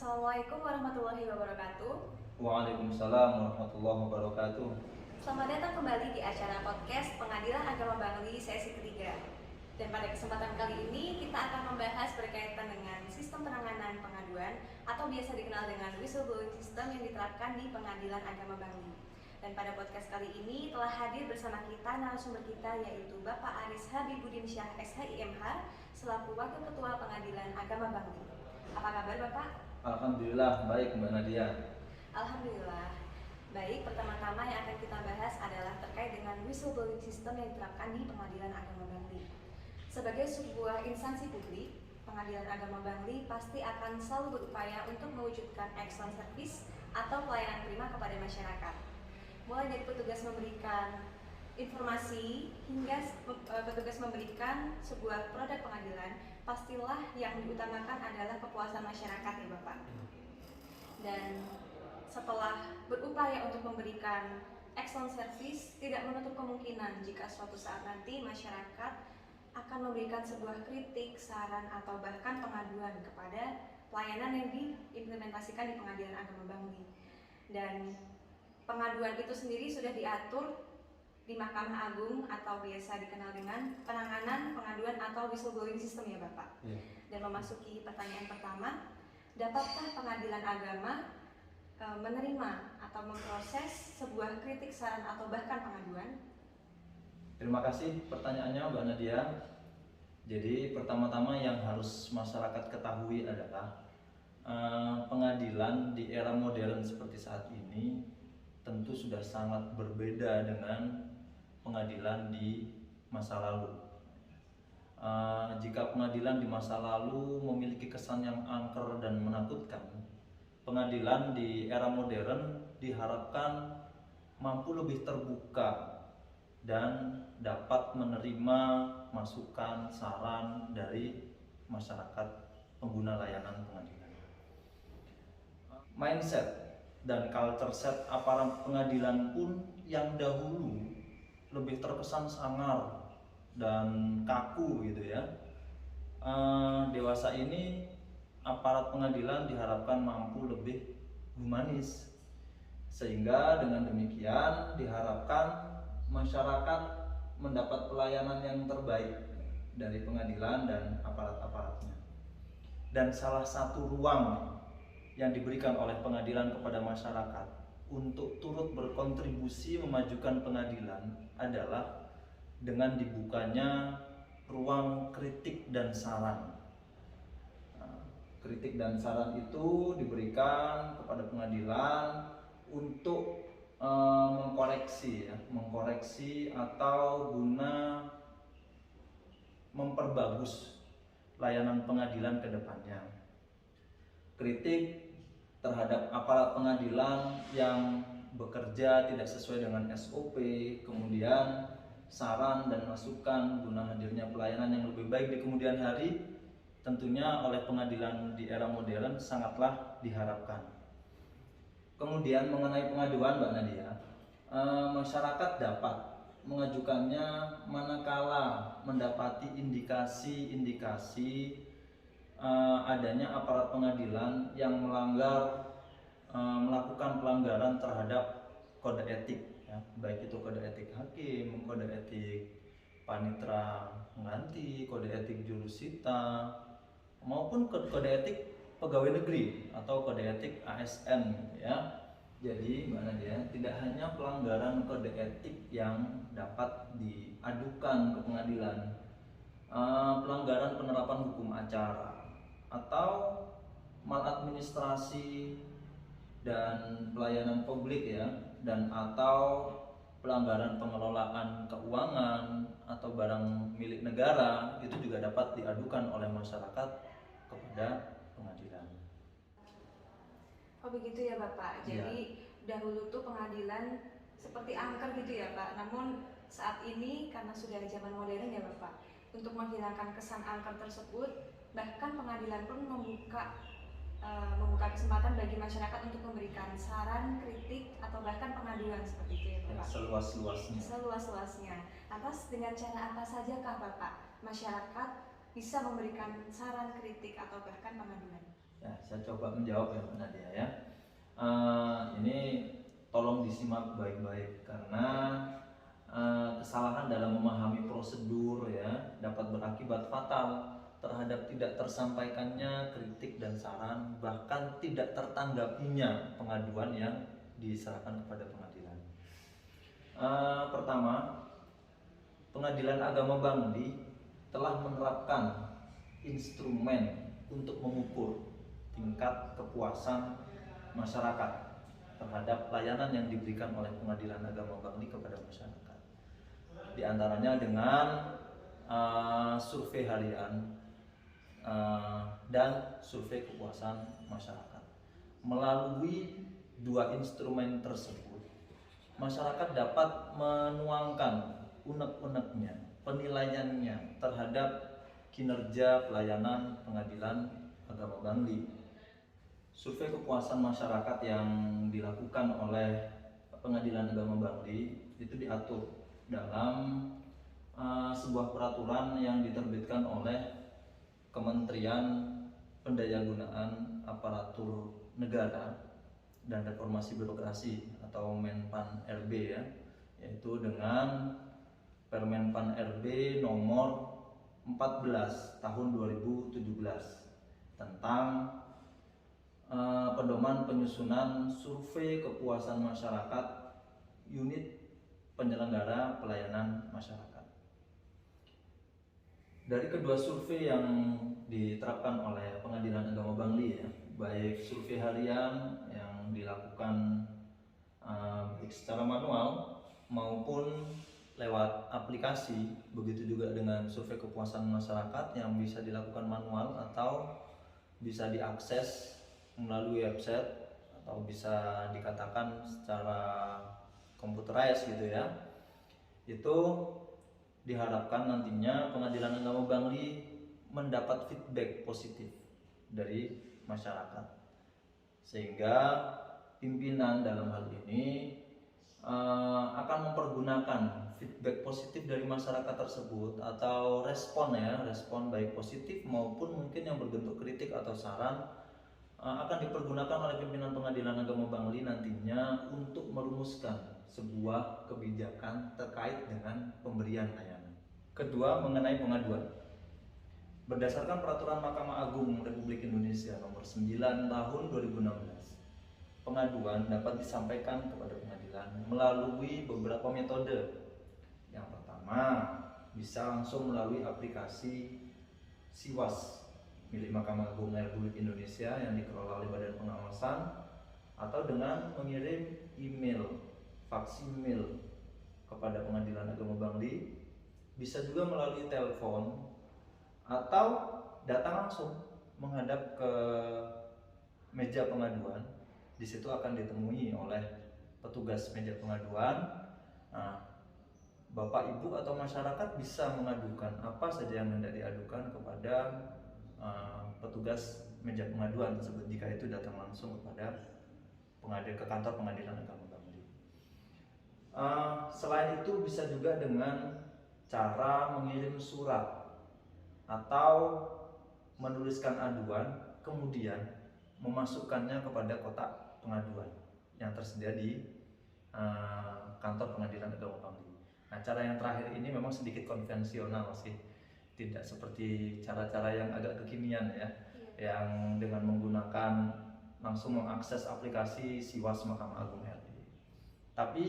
Assalamualaikum warahmatullahi wabarakatuh. Waalaikumsalam warahmatullahi wabarakatuh. Selamat datang kembali di acara podcast Pengadilan Agama Bangli sesi ketiga. Dan pada kesempatan kali ini kita akan membahas berkaitan dengan sistem penanganan pengaduan atau biasa dikenal dengan whistleblowing system yang diterapkan di Pengadilan Agama Bangli. Dan pada podcast kali ini telah hadir bersama kita narasumber kita yaitu Bapak Aris Habibudin Syah SHIMH selaku Wakil Ketua Pengadilan Agama Bangli. Apa kabar Bapak? Alhamdulillah baik Mbak Nadia. Alhamdulillah. Baik, pertama-tama yang akan kita bahas adalah terkait dengan whistleblowing system yang diterapkan di Pengadilan Agama Bangli. Sebagai sebuah instansi publik, Pengadilan Agama Bangli pasti akan selalu berupaya untuk mewujudkan excellent service atau pelayanan prima kepada masyarakat. Mulai dari petugas memberikan informasi hingga petugas memberikan sebuah produk pengadilan, pastilah yang diutamakan adalah kepuasan masyarakat ya Bapak. Dan setelah berupaya untuk memberikan excellent service, tidak menutup kemungkinan jika suatu saat nanti masyarakat akan memberikan sebuah kritik, saran, atau bahkan pengaduan kepada pelayanan yang diimplementasikan di Pengadilan Agama Bangli. Dan pengaduan itu sendiri sudah diatur di Mahkamah Agung atau biasa dikenal dengan penanganan pengaduan atau whistleblowing system ya Bapak. Dan memasuki pertanyaan pertama, dapatkah pengadilan agama menerima atau memproses sebuah kritik, saran, atau bahkan pengaduan? Terima kasih pertanyaannya Mbak Nadia. Jadi pertama-tama yang harus masyarakat ketahui adalah pengadilan di era modern seperti saat ini tentu sudah sangat berbeda dengan pengadilan di masa lalu. Jika pengadilan di masa lalu memiliki kesan yang angker dan menakutkan, pengadilan di era modern diharapkan mampu lebih terbuka dan dapat menerima masukan, saran dari masyarakat pengguna layanan pengadilan. Mindset dan culture set aparat pengadilan pun yang dahulu lebih terkesan sangar dan kaku gitu ya. Dewasa ini aparat pengadilan diharapkan mampu lebih humanis, sehingga dengan demikian diharapkan masyarakat mendapat pelayanan yang terbaik dari pengadilan dan aparat-aparatnya. Dan salah satu ruang yang diberikan oleh pengadilan kepada masyarakat untuk turut berkontribusi memajukan pengadilan adalah dengan dibukanya ruang kritik dan saran. Kritik dan saran itu diberikan kepada pengadilan untuk mengkoreksi atau guna memperbagus layanan pengadilan ke depannya. Kritik terhadap aparat pengadilan yang bekerja tidak sesuai dengan SOP, kemudian saran dan masukan guna hadirnya pelayanan yang lebih baik di kemudian hari, tentunya oleh pengadilan di era modern sangatlah diharapkan. Kemudian mengenai pengaduan Mbak Nadia, masyarakat dapat mengajukannya manakala mendapati indikasi-indikasi adanya aparat pengadilan yang melakukan pelanggaran terhadap kode etik, ya, baik itu kode etik hakim, kode etik panitra pengganti, kode etik jurusita, maupun kode etik pegawai negeri atau kode etik ASN, ya. Jadi Mbak Nadia, tidak hanya pelanggaran kode etik yang dapat diadukan ke pengadilan, pelanggaran penerapan hukum acara atau maladministrasi dan pelayanan publik ya, dan atau pelanggaran pengelolaan keuangan atau barang milik negara itu juga dapat diadukan oleh masyarakat kepada pengadilan. Oh begitu ya Bapak. Jadi dahulu tuh pengadilan seperti angker gitu ya Pak. Namun saat ini karena sudah zaman modern ya Bapak, untuk menghilangkan kesan angker tersebut, bahkan pengadilan pun membuka kesempatan bagi masyarakat untuk memberikan saran, kritik, atau bahkan pengaduan seperti itu ya Bapak. Seluas-luasnya. Seluas-luasnya. Atas dengan cara apa saja kah Bapak masyarakat bisa memberikan saran, kritik, atau bahkan pengaduan? Ya, saya coba menjawab ya Mbak Nadia ya. Ini tolong disimak baik-baik karena kesalahan dalam memahami prosedur ya dapat berakibat fatal terhadap tidak tersampaikannya kritik dan saran, bahkan tidak tertanggapinya pengaduan yang diserahkan kepada pengadilan. Pertama, Pengadilan Agama Bangli telah menerapkan instrumen untuk mengukur tingkat kepuasan masyarakat terhadap layanan yang diberikan oleh Pengadilan Agama Bangli kepada masyarakat. Di antaranya dengan survei harian dan survei kepuasan masyarakat. Melalui dua instrumen tersebut, masyarakat dapat menuangkan unek-uneknya, penilaiannya terhadap kinerja pelayanan Pengadilan Agama Bangli. Survei kepuasan masyarakat yang dilakukan oleh Pengadilan Agama Bangli itu diatur dalam sebuah peraturan yang diterbitkan oleh Kementerian Pendayagunaan Aparatur Negara dan Reformasi Birokrasi atau Menpan RB ya, yaitu dengan Permenpan RB nomor 14 tahun 2017 tentang pedoman penyusunan survei kepuasan masyarakat unit penyelenggara pelayanan masyarakat. Dari kedua survei yang diterapkan oleh Pengadilan Agama Bangli ya, baik survei harian yang dilakukan baik secara manual maupun lewat aplikasi, begitu juga dengan survei kepuasan masyarakat yang bisa dilakukan manual atau bisa diakses melalui website atau bisa dikatakan secara computerized gitu ya. Itu diharapkan nantinya Pengadilan Agama Bangli mendapat feedback positif dari masyarakat, sehingga pimpinan dalam hal ini akan mempergunakan feedback positif dari masyarakat tersebut atau respon baik positif maupun mungkin yang berbentuk kritik atau saran akan dipergunakan oleh pimpinan Pengadilan Agama Bangli nantinya untuk merumuskan sebuah kebijakan terkait dengan pemberian layanan. Kedua, mengenai pengaduan. Berdasarkan Peraturan Mahkamah Agung Republik Indonesia Nomor 9 Tahun 2016, pengaduan dapat disampaikan kepada pengadilan melalui beberapa metode. Yang pertama, bisa langsung melalui aplikasi Siwas milik Mahkamah Agung Republik Indonesia yang dikelola oleh Badan Pengawasan, atau dengan mengirim email, faksimil kepada Pengadilan Agama Bangli. Bisa juga melalui telepon atau datang langsung menghadap ke meja pengaduan. Di situ akan ditemui oleh petugas meja pengaduan. Bapak, Ibu atau masyarakat bisa mengadukan apa saja yang hendak diadukan kepada petugas meja pengaduan tersebut jika itu datang langsung kepada ke kantor Pengadilan Agama Bangli. Selain itu bisa juga dengan cara mengirim surat atau menuliskan aduan kemudian memasukkannya kepada kotak pengaduan yang tersedia di kantor Pengadilan Agama Bangli. Nah, cara yang terakhir ini memang sedikit konvensional sih, tidak seperti cara-cara yang agak kekinian ya, yang dengan menggunakan langsung mengakses aplikasi Siwas Mahkamah Agung RI. Tapi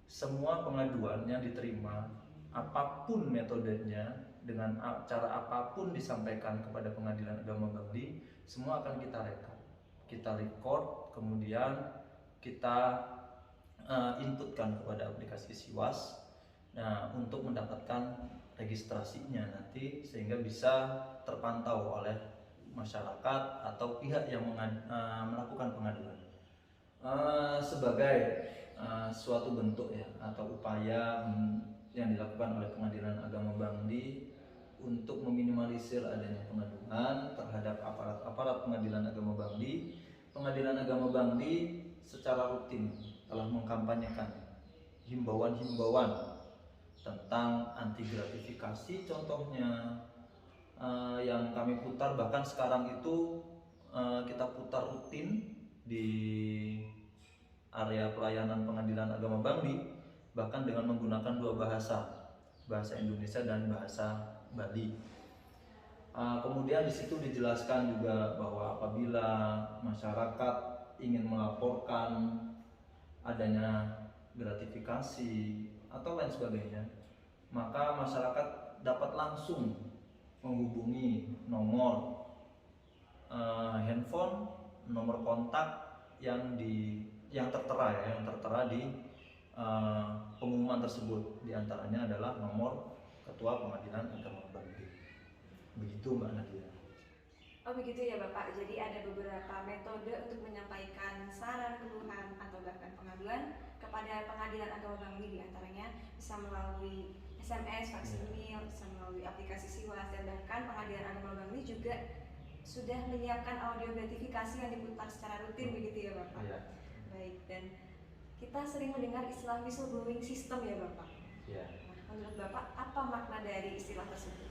semua pengaduan yang diterima, apapun metodenya, dengan cara apapun disampaikan kepada Pengadilan Agama Bangli, semua akan kita rekam, kita record, kemudian kita inputkan kepada aplikasi Siwas. Nah, untuk mendapatkan registrasinya nanti sehingga bisa terpantau oleh masyarakat atau pihak yang melakukan pengaduan. Sebagai suatu bentuk ya atau upaya yang dilakukan oleh Pengadilan Agama Bangli untuk meminimalisir adanya pengaduan terhadap aparat Pengadilan Agama Bangli, Pengadilan Agama Bangli secara rutin telah mengkampanyekan himbauan-himbauan tentang anti gratifikasi, contohnya yang kami putar bahkan sekarang itu kita putar rutin di area pelayanan Pengadilan Agama Bangli, bahkan dengan menggunakan dua bahasa, bahasa Indonesia dan bahasa Bali. Kemudian di situ dijelaskan juga bahwa apabila masyarakat ingin melaporkan adanya gratifikasi atau lain sebagainya, maka masyarakat dapat langsung menghubungi nomor handphone, nomor kontak yang tertera di pengumuman tersebut. Di antaranya adalah nomor Ketua Pengadilan Agama Bangli. Begitu Mbak Nadia. Oh begitu ya Bapak, jadi ada beberapa metode untuk menyampaikan saran, keluhan, atau bahkan pengaduan kepada Pengadilan Agama Bangli. Di antaranya bisa melalui SMS, fax email, bisa melalui aplikasi Siwas, dan bahkan Pengadilan Agama Bangli juga sudah menyiapkan audio gratifikasi yang diputar secara rutin, begitu ya Bapak? Iya. Baik, dan kita sering mendengar istilah whistleblowing system ya Bapak? Iya. Nah, menurut Bapak, apa makna dari istilah tersebut?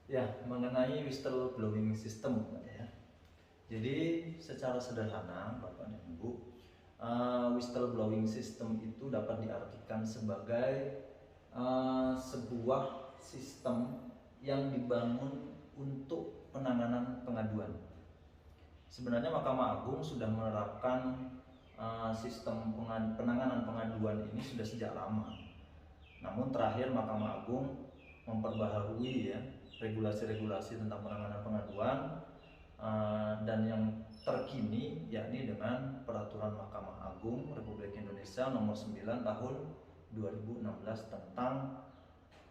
Ya, mengenai whistleblowing system ya. Jadi secara sederhana Bapak dan Ibu, whistleblowing system itu dapat diartikan sebagai sebuah sistem yang dibangun untuk penanganan pengaduan. Sebenarnya Mahkamah Agung sudah menerapkan sistem penanganan pengaduan ini sudah sejak lama. Namun terakhir Mahkamah Agung memperbaharui ya regulasi-regulasi tentang penanganan pengaduan dan yang terkini yakni dengan Peraturan Mahkamah Agung Republik Indonesia Nomor 9 Tahun 2016 tentang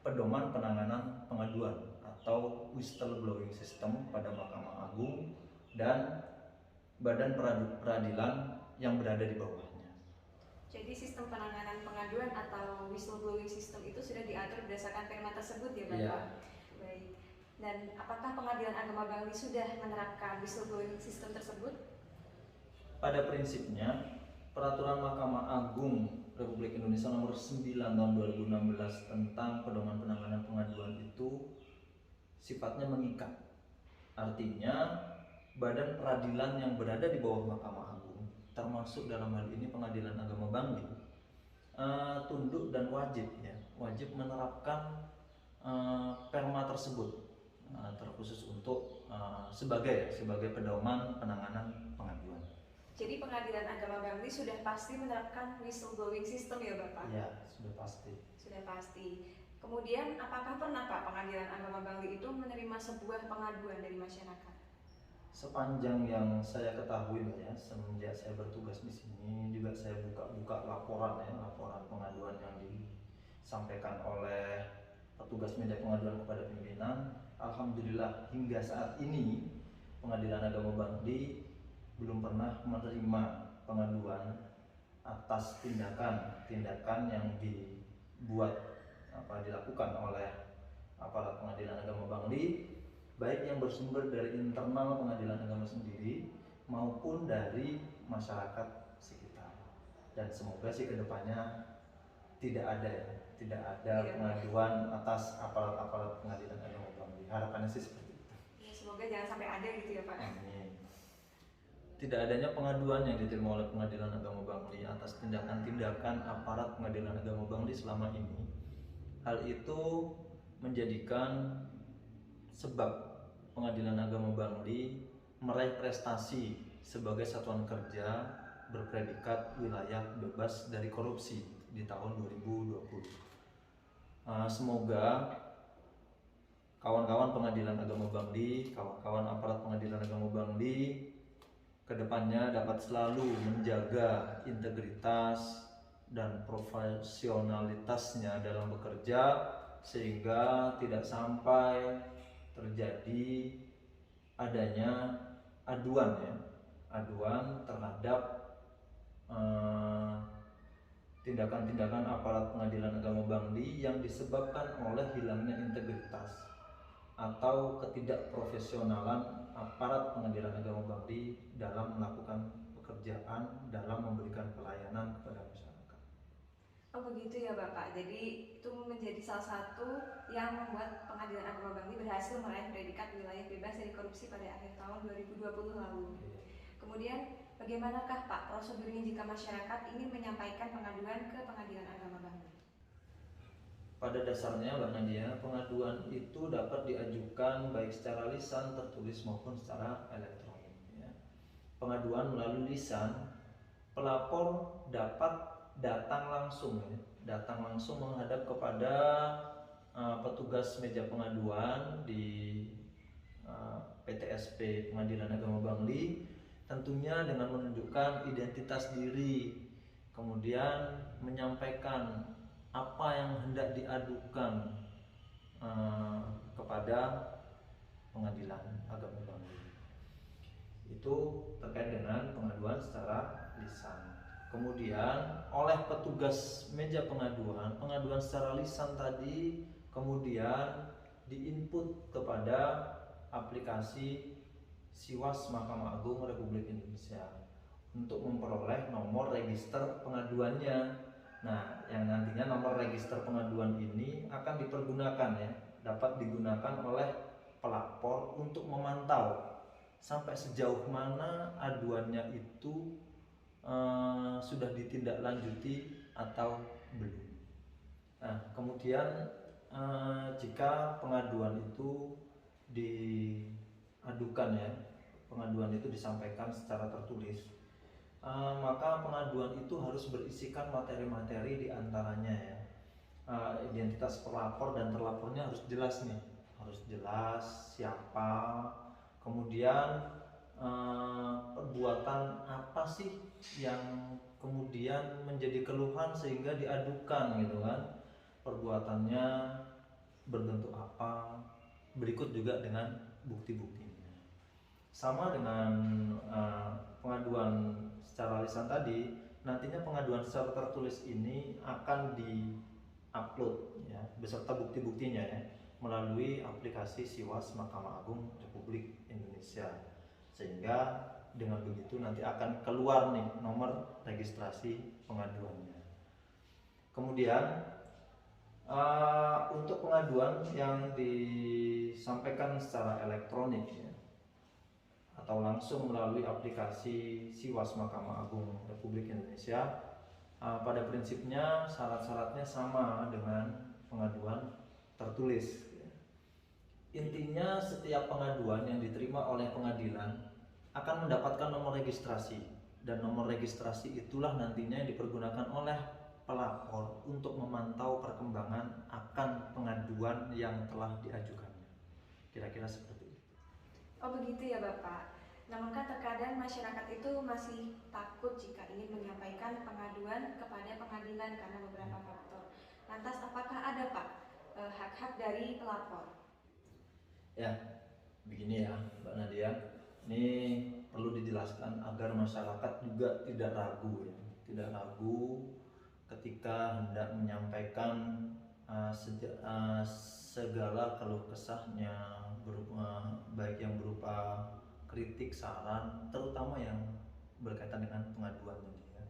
pedoman penanganan pengaduan atau whistleblowing system pada Mahkamah Agung dan badan peradilan yang berada di bawahnya. Jadi sistem penanganan pengaduan atau whistleblowing system itu sudah diatur berdasarkan perma tersebut ya Bapak? Iya. Baik. Dan apakah Pengadilan Agama Bangli sudah menerapkan whistleblowing system tersebut? Pada prinsipnya, Peraturan Mahkamah Agung Republik Indonesia Nomor 9 Tahun 2016 tentang pedoman penanganan pengaduan itu sifatnya mengikat. Artinya, badan peradilan yang berada di bawah Mahkamah Agung, termasuk dalam hal ini Pengadilan Agama Bangli, tunduk dan wajib menerapkan perma tersebut, terkhusus untuk sebagai pedoman penanganan pengaduan. Jadi Pengadilan Agama Bangli sudah pasti menerapkan whistleblowing system ya Bapak? Ya, sudah pasti. Sudah pasti. Kemudian apakah pernah Pak Pengadilan Agama Bangli itu menerima sebuah pengaduan dari masyarakat? Sepanjang yang saya ketahui Mbak ya, semenjak saya bertugas di sini juga saya buka laporan pengaduan yang disampaikan oleh petugas media pengaduan kepada pimpinan. Alhamdulillah hingga saat ini Pengadilan Agama Bangli belum pernah menerima pengaduan atas tindakan yang dilakukan oleh aparat Pengadilan Agama Bangli, baik yang bersumber dari internal Pengadilan Agama sendiri maupun dari masyarakat sekitar. Dan semoga sih kedepannya tidak ada pengaduan atas aparat Pengadilan Agama Bangli. Harapannya sih seperti itu. Ya, semoga jangan sampai ada gitu ya Pak. Amin. Tidak adanya pengaduan yang diterima oleh Pengadilan Agama Bangli atas tindakan-tindakan aparat Pengadilan Agama Bangli selama ini, hal itu menjadikan sebab Pengadilan Agama Bangli meraih prestasi sebagai satuan kerja berpredikat wilayah bebas dari korupsi di tahun 2020. Semoga kawan-kawan Pengadilan Agama Bangli, kawan-kawan aparat Pengadilan Agama Bangli kedepannya dapat selalu menjaga integritas dan profesionalitasnya dalam bekerja sehingga tidak sampai terjadi adanya aduan terhadap tindakan-tindakan aparat Pengadilan Agama Bangli yang disebabkan oleh hilangnya integritas atau ketidakprofesionalan aparat Pengadilan Agama Bangli dalam melakukan pekerjaan, dalam memberikan pelayanan kepada masyarakat. Oh begitu ya Bapak, jadi itu menjadi salah satu yang membuat Pengadilan Agama Bangli berhasil meraih predikat wilayah bebas dari korupsi pada akhir tahun 2020 lalu. Kemudian bagaimanakah Pak prosedurnya jika masyarakat ingin menyampaikan pengaduan ke Pengadilan Agama Bangli? Pada dasarnya Mbak Nadia, pengaduan itu dapat diajukan baik secara lisan, tertulis maupun secara elektronik. Ya. Pengaduan melalui lisan, pelapor dapat datang langsung, ya, datang langsung menghadap kepada petugas meja pengaduan di PTSP Pengadilan Agama Bangli, tentunya dengan menunjukkan identitas diri, kemudian menyampaikan apa yang hendak diadukan kepada Pengadilan Agama Bangli. Itu terkait dengan pengaduan secara lisan. Kemudian oleh petugas meja pengaduan, pengaduan secara lisan tadi kemudian diinput kepada aplikasi Siwas Mahkamah Agung Republik Indonesia untuk memperoleh nomor register pengaduannya. Nah, yang nantinya nomor register pengaduan ini akan dipergunakan, ya, dapat digunakan oleh pelapor untuk memantau sampai sejauh mana aduannya itu sudah ditindaklanjuti atau belum. Nah, kemudian jika pengaduan itu diadukan, ya, pengaduan itu disampaikan secara tertulis, maka pengaduan itu harus berisikan materi-materi diantaranya, ya, identitas pelapor dan terlapornya harus jelas nih, harus jelas siapa, kemudian perbuatan apa sih yang kemudian menjadi keluhan sehingga diadukan gitu kan, perbuatannya berbentuk apa, berikut juga dengan bukti-buktinya. Sama dengan pengaduan secara lisan tadi, nantinya pengaduan secara tertulis ini akan di-upload, ya, beserta bukti-buktinya, ya, melalui aplikasi Siwas Mahkamah Agung Republik Indonesia, sehingga dengan begitu nanti akan keluar nih nomor registrasi pengaduannya. Kemudian untuk pengaduan yang disampaikan secara elektronik, ya, atau langsung melalui aplikasi Siwas Mahkamah Agung Republik Indonesia, pada prinsipnya syarat-syaratnya sama dengan pengaduan tertulis. Intinya setiap pengaduan yang diterima oleh pengadilan akan mendapatkan nomor registrasi, dan nomor registrasi itulah nantinya yang dipergunakan oleh pelapor untuk memantau perkembangan akan pengaduan yang telah diajukannya. Kira-kira seperti itu. Oh begitu ya Bapak. Namun kan terkadang masyarakat itu masih takut jika ingin menyampaikan pengaduan kepada pengadilan karena beberapa faktor. Lantas apakah ada Pak hak-hak dari pelapor? Ya, begini ya Mbak Nadia, ini perlu dijelaskan agar masyarakat juga tidak ragu, ya, tidak ragu ketika hendak menyampaikan segala keluh kesahnya, baik yang berupa kritik, saran, terutama yang berkaitan dengan pengaduan tadi, ya.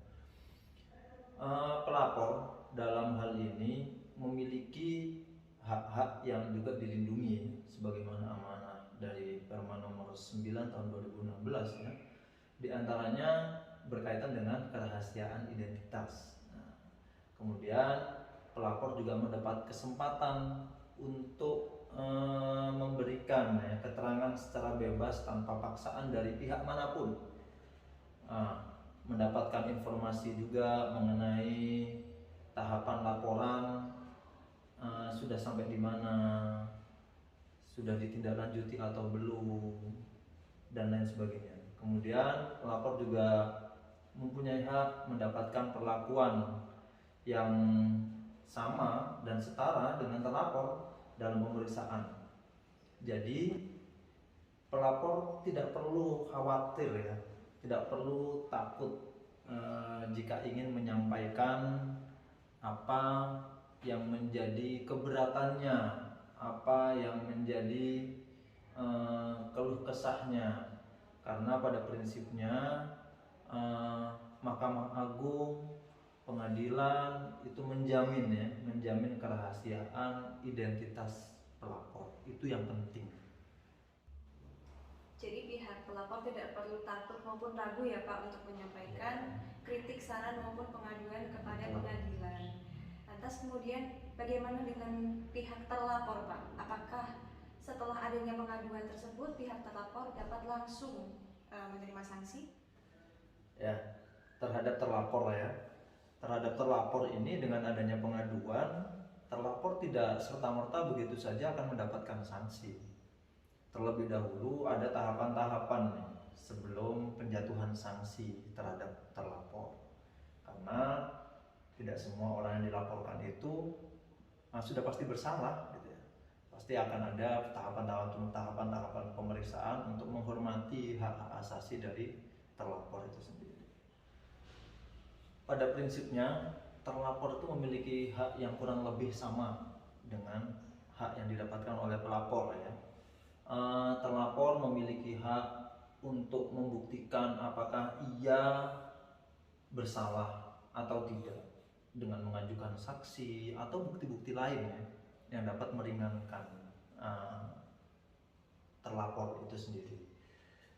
Pelapor dalam hal ini memiliki hak-hak yang juga dilindungi sebagaimana amanah dari Perma nomor 9 tahun 2016, ya. Di antaranya berkaitan dengan kerahasiaan identitas. Nah, kemudian pelapor juga mendapat kesempatan untuk memberikan, ya, keterangan secara bebas tanpa paksaan dari pihak manapun. Mendapatkan informasi juga mengenai tahapan laporan, sudah sampai di mana, sudah ditindaklanjuti atau belum, dan lain sebagainya. Kemudian pelapor juga mempunyai hak mendapatkan perlakuan yang sama dan setara dengan terlapor dalam pemeriksaan. Jadi pelapor tidak perlu khawatir, ya, tidak perlu takut jika ingin menyampaikan apa yang menjadi keberatannya, apa yang menjadi keluh kesahnya, karena pada prinsipnya Mahkamah Agung pengadilan itu menjamin kerahasiaan identitas pelapor. Itu yang penting. Jadi pihak pelapor tidak perlu takut maupun ragu ya Pak untuk menyampaikan kritik, saran maupun pengaduan kepada pengadilan. Lantas kemudian bagaimana dengan pihak terlapor Pak? Apakah setelah adanya pengaduan tersebut pihak terlapor dapat langsung menerima sanksi? Ya, terhadap terlapor lah ya. Terhadap terlapor ini dengan adanya pengaduan, terlapor tidak serta-merta begitu saja akan mendapatkan sanksi. Terlebih dahulu ada tahapan-tahapan nih, sebelum penjatuhan sanksi terhadap terlapor. Karena tidak semua orang yang dilaporkan itu sudah pasti bersalah gitu ya. Pasti akan ada tahapan-tahapan pemeriksaan untuk menghormati hak-hak asasi dari terlapor itu sendiri. Pada prinsipnya terlapor itu memiliki hak yang kurang lebih sama dengan hak yang didapatkan oleh pelapor ya. Terlapor memiliki hak untuk membuktikan apakah ia bersalah atau tidak dengan mengajukan saksi atau bukti-bukti lain ya, yang dapat meringankan terlapor itu sendiri.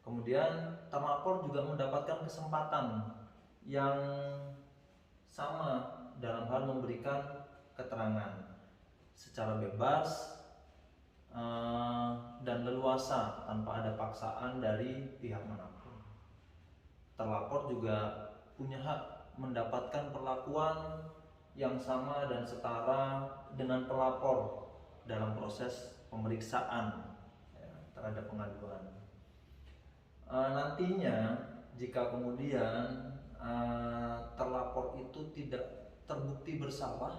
Kemudian terlapor juga mendapatkan kesempatan yang sama dalam hal memberikan keterangan secara bebas dan leluasa tanpa ada paksaan dari pihak manapun. Terlapor juga punya hak mendapatkan perlakuan yang sama dan setara dengan pelapor dalam proses pemeriksaan ya, terhadap pengaduan. Nantinya jika kemudian terlapor itu tidak terbukti bersalah,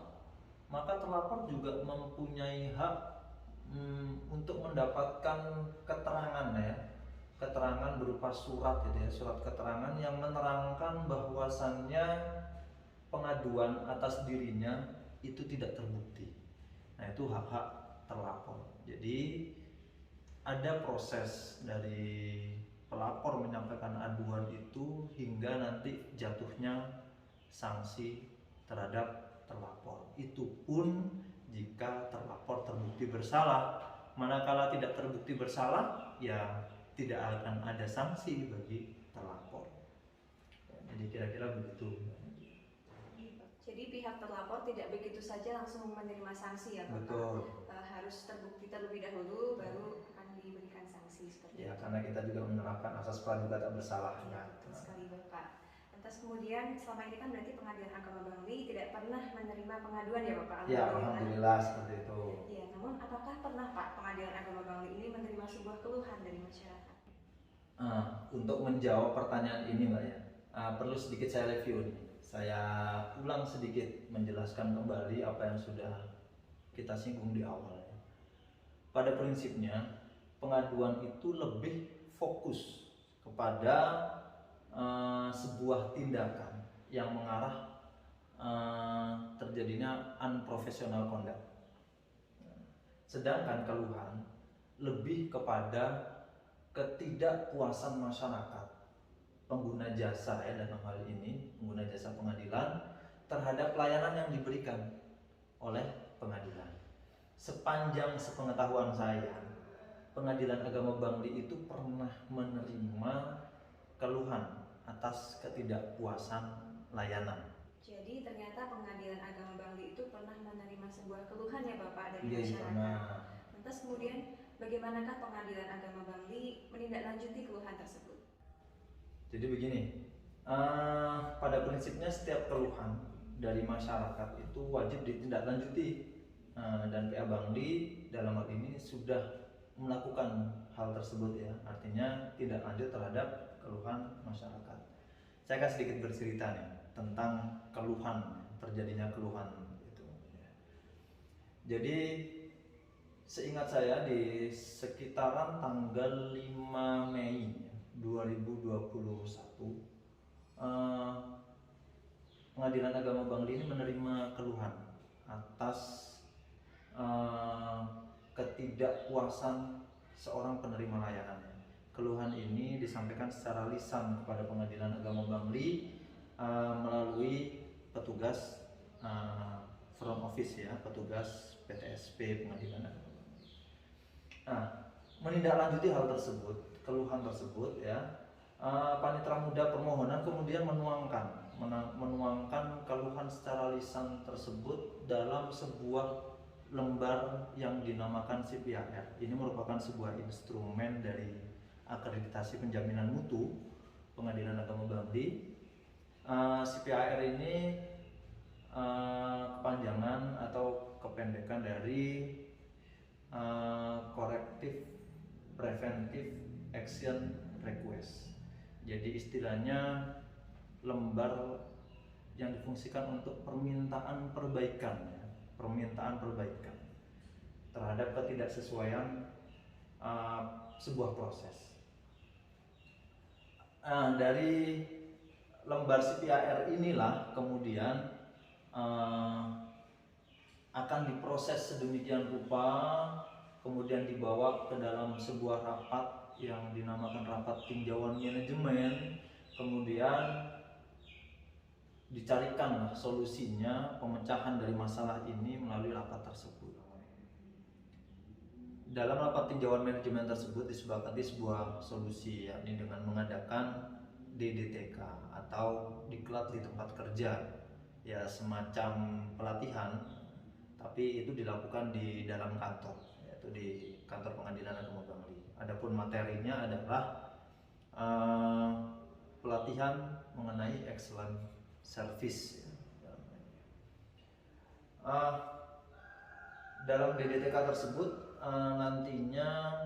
maka terlapor juga mempunyai hak untuk mendapatkan keterangan ya, keterangan berupa surat gitu ya, surat keterangan yang menerangkan bahwasannya pengaduan atas dirinya itu tidak terbukti. Nah, itu hak-hak terlapor. Jadi ada proses dari pelapor menyampaikan aduan itu hingga nanti jatuhnya sanksi terhadap terlapor. Itu pun jika terlapor terbukti bersalah. Manakala tidak terbukti bersalah, ya tidak akan ada sanksi bagi terlapor. Jadi kira-kira begitu. Jadi pihak terlapor tidak begitu saja langsung menerima sanksi ya Bapak? Betul. Harus terbukti terlebih dahulu baru akan diberikan sanksi seperti Ya, itu. karena kita juga menerapkan asas praduga tak bersalah. Ya, betul sekali Bapak. Lantas kemudian selama ini kan berarti Pengadilan Agama Bangli tidak pernah menerima pengaduan ya Bapak? Ya, alhamdulillah seperti itu. Ya, namun apakah pernah Pak Pengadilan Agama Bangli ini menerima sebuah keluhan dari masyarakat? Untuk menjawab pertanyaan ini Mbak ya, perlu sedikit saya review nih. Saya ulang sedikit menjelaskan kembali apa yang sudah kita singgung di awal ya. Pada prinsipnya pengaduan itu lebih fokus kepada sebuah tindakan yang mengarah terjadinya unprofessional conduct. Sedangkan keluhan lebih kepada ketidakpuasan masyarakat pengguna jasa ya, dalam hal ini pengguna jasa pengadilan terhadap pelayanan yang diberikan oleh pengadilan. Sepanjang sepengetahuan saya, Pengadilan Agama Bangli itu pernah menerima keluhan atas ketidakpuasan layanan. Jadi ternyata Pengadilan Agama Bangli itu pernah menerima sebuah keluhan ya Bapak dari Iya, masyarakat. Lantas kemudian bagaimanakah Pengadilan Agama Bangli menindaklanjuti keluhan tersebut? Jadi begini, pada prinsipnya setiap keluhan dari masyarakat itu wajib ditindaklanjuti, dan PA Bangli dalam hal ini sudah melakukan hal tersebut ya, artinya tindak lanjut terhadap keluhan masyarakat. Saya akan sedikit bercerita nih tentang keluhan, terjadinya keluhan itu. Jadi seingat saya di sekitaran tanggal 5 Mei 2021 Pengadilan Agama Bangli ini menerima keluhan atas ketidakpuasan seorang penerima layanan. Keluhan ini disampaikan secara lisan kepada Pengadilan Agama Bangli melalui petugas front office ya, petugas PTSP pengadilan agama Bangli. Nah, menindaklanjuti hal tersebut, keluhan tersebut ya, panitera muda permohonan kemudian menuangkan keluhan secara lisan tersebut dalam sebuah lembar yang dinamakan CPAR. Ini merupakan sebuah instrumen dari akreditasi penjaminan mutu Pengadilan Agama Bangli. CPAR ini kepanjangan atau kependekan dari Corrective Preventive Action Request. Jadi istilahnya lembar yang difungsikan untuk permintaan perbaikan ya, permintaan perbaikan terhadap ketidaksesuaian sebuah proses. Dari lembar CPAR inilah kemudian akan diproses sedemikian rupa, kemudian dibawa ke dalam sebuah rapat yang dinamakan rapat tinjauan manajemen, kemudian dicarikanlah solusinya, pemecahan dari masalah ini melalui rapat tersebut. Dalam rapat tinjauan manajemen tersebut disepakati sebuah solusi, yakni dengan mengadakan DDTK atau diklat di tempat kerja, ya semacam pelatihan, tapi itu dilakukan di dalam kantor, yaitu di kantor Pengadilan Agama Bangli. Adapun materinya adalah pelatihan mengenai excellent service. Dalam DDTK tersebut nantinya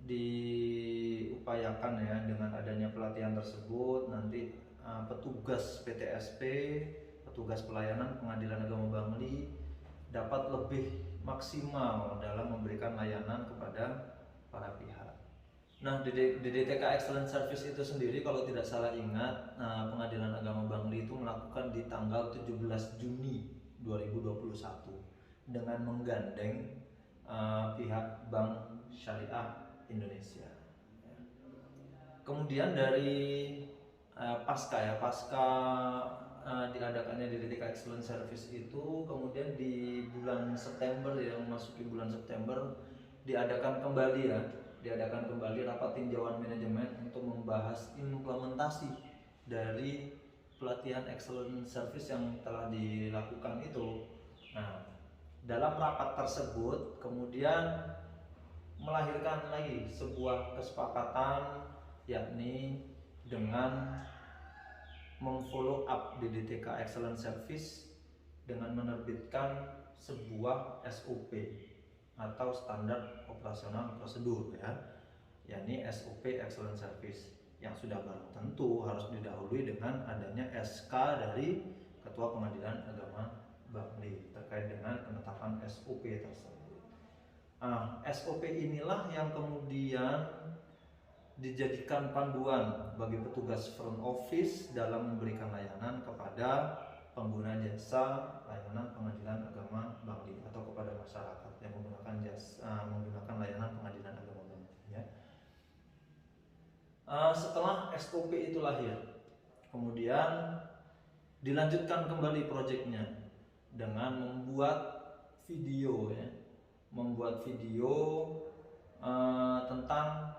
diupayakan ya, dengan adanya pelatihan tersebut nanti petugas PTSP, petugas pelayanan Pengadilan Agama Bangli dapat lebih maksimal dalam memberikan layanan kepada para pihak. Nah, DDTK Excellent Service itu sendiri kalau tidak salah ingat, Pengadilan Agama Bangli itu melakukan di tanggal 17 Juni 2021 dengan menggandeng pihak Bank Syariah Indonesia. Kemudian dari pasca diadakannya DDTK Excellent Service itu, kemudian di bulan September ya, memasuki bulan September diadakan kembali rapat tinjauan manajemen untuk membahas implementasi dari pelatihan Excellent Service yang telah dilakukan itu. Nah, dalam rapat tersebut kemudian melahirkan lagi sebuah kesepakatan, yakni dengan memfollow up DDTK Excellent Service dengan menerbitkan sebuah SOP atau standar operasional prosedur ya, yakni SOP Excellent Service yang sudah barang tentu harus didahului dengan adanya SK dari Ketua Pengadilan Agama Bangli terkait dengan penetapan SOP tersebut. SOP inilah yang kemudian dijadikan panduan bagi petugas front office dalam memberikan layanan kepada pengguna jasa layanan Pengadilan Agama Bangli atau kepada masyarakat yang menggunakan layanan Pengadilan Agama Bangli ya. Setelah SOP itu lahir, kemudian dilanjutkan kembali proyeknya dengan membuat video ya, tentang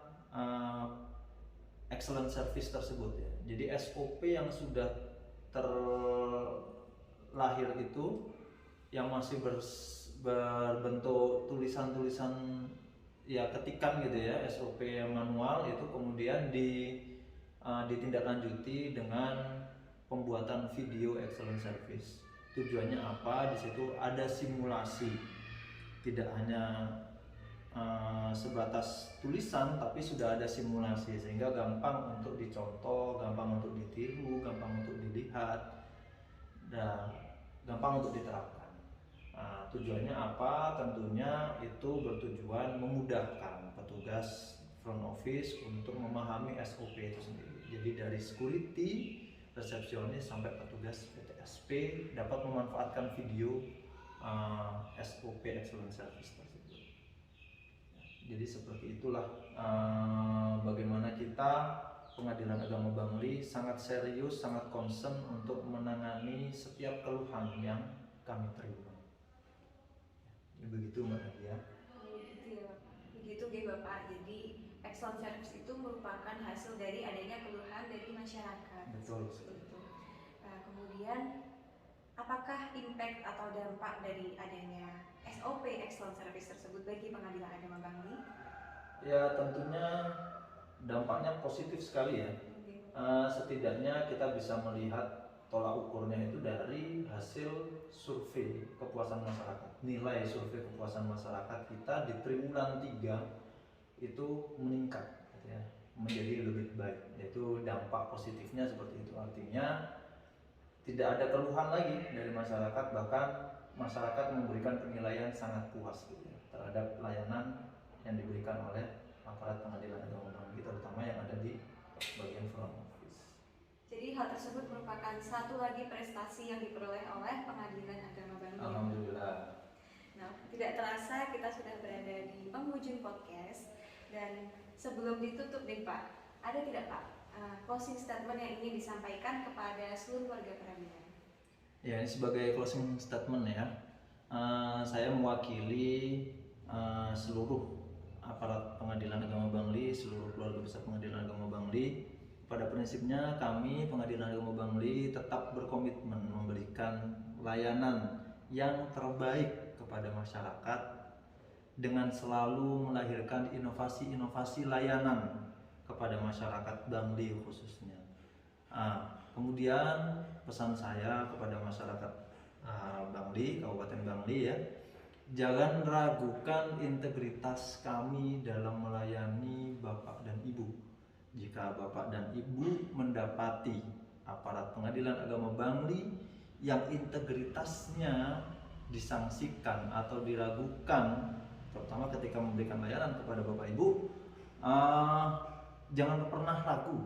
excellent service tersebut ya. Jadi SOP yang sudah terlahir itu yang masih berbentuk tulisan-tulisan ya, ketikan gitu ya, SOP yang manual itu kemudian ditindaklanjuti dengan pembuatan video excellent service. Tujuannya apa? Di situ ada simulasi, tidak hanya sebatas tulisan, tapi sudah ada simulasi sehingga gampang untuk dicontoh, gampang untuk ditiru, gampang untuk dilihat, dan gampang untuk diterapkan. Tujuannya apa? Tentunya itu bertujuan memudahkan petugas front office untuk memahami SOP itu sendiri. Jadi dari security, resepsionis sampai petugas PTSP dapat memanfaatkan video SOP Excellent Service tersebut. Jadi seperti itulah bagaimana kita Pengadilan Agama Bangli sangat serius, sangat concern untuk menangani setiap keluhan yang kami terima. Begitu Mbak Nadia. Begitu ya Bapak. Jadi excellent service itu merupakan hasil dari adanya keluhan dari masyarakat. Betul. Kemudian apakah impact atau dampak dari adanya SOP excellent service tersebut bagi Pengadilan Agama Bangli? Ya tentunya dampaknya positif sekali ya. Setidaknya kita bisa melihat tolak ukurnya itu dari hasil survei kepuasan masyarakat. Nilai survei kepuasan masyarakat kita di triwulan 3 itu meningkat gitu ya, menjadi lebih baik. Yaitu dampak positifnya seperti itu. Artinya tidak ada keluhan lagi dari masyarakat, bahkan masyarakat memberikan penilaian sangat puas gitu ya, terhadap layanan yang diberikan oleh aparat Pengadilan Agama Bangli, terutama yang ada di bagian front office. Jadi hal tersebut merupakan satu lagi prestasi yang diperoleh oleh Pengadilan Agama Bangli. Alhamdulillah. Nah, tidak terasa kita sudah berada di penghujung podcast, dan sebelum ditutup nih Pak, ada tidak Pak closing statement yang ingin disampaikan kepada seluruh warga peradilan? Ya, ini sebagai closing statement ya, saya mewakili seluruh aparat Pengadilan Agama Bangli, seluruh keluarga besar Pengadilan Agama Bangli. Pada prinsipnya kami Pengadilan Agama Bangli tetap berkomitmen memberikan layanan yang terbaik kepada masyarakat dengan selalu melahirkan inovasi-inovasi layanan kepada masyarakat Bangli khususnya. Kemudian pesan saya kepada masyarakat Bangli, Kabupaten Bangli ya, jangan ragukan integritas kami dalam melayani Bapak dan Ibu. Jika Bapak dan Ibu mendapati aparat Pengadilan Agama Bangli yang integritasnya disangsikan atau diragukan, terutama ketika memberikan layanan kepada Bapak Ibu, jangan pernah ragu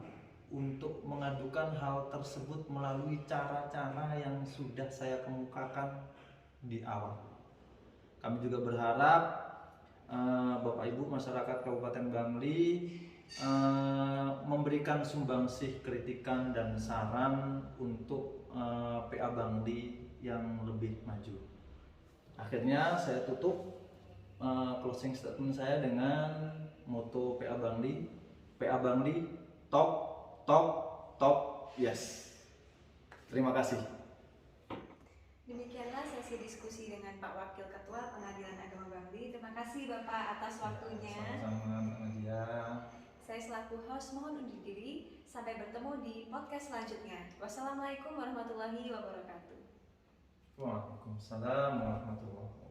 untuk mengadukan hal tersebut melalui cara-cara yang sudah saya kemukakan di awal. Kami juga berharap Bapak Ibu masyarakat Kabupaten Bangli memberikan sumbangsih kritikan dan saran untuk PA Bangli yang lebih maju. Akhirnya saya tutup closing statement saya dengan moto PA Bangli top yes. Terima kasih. Demikianlah sesi diskusi dengan Pak Wakil Ketua Pengadilan Agama Bangli. Terima kasih Bapak atas waktunya. Sama-sama Mbak Nadia. Saya selaku host mohon undur diri. Sampai bertemu di podcast selanjutnya. Wassalamualaikum warahmatullahi wabarakatuh. Waalaikumsalam warahmatullahi wabarakatuh.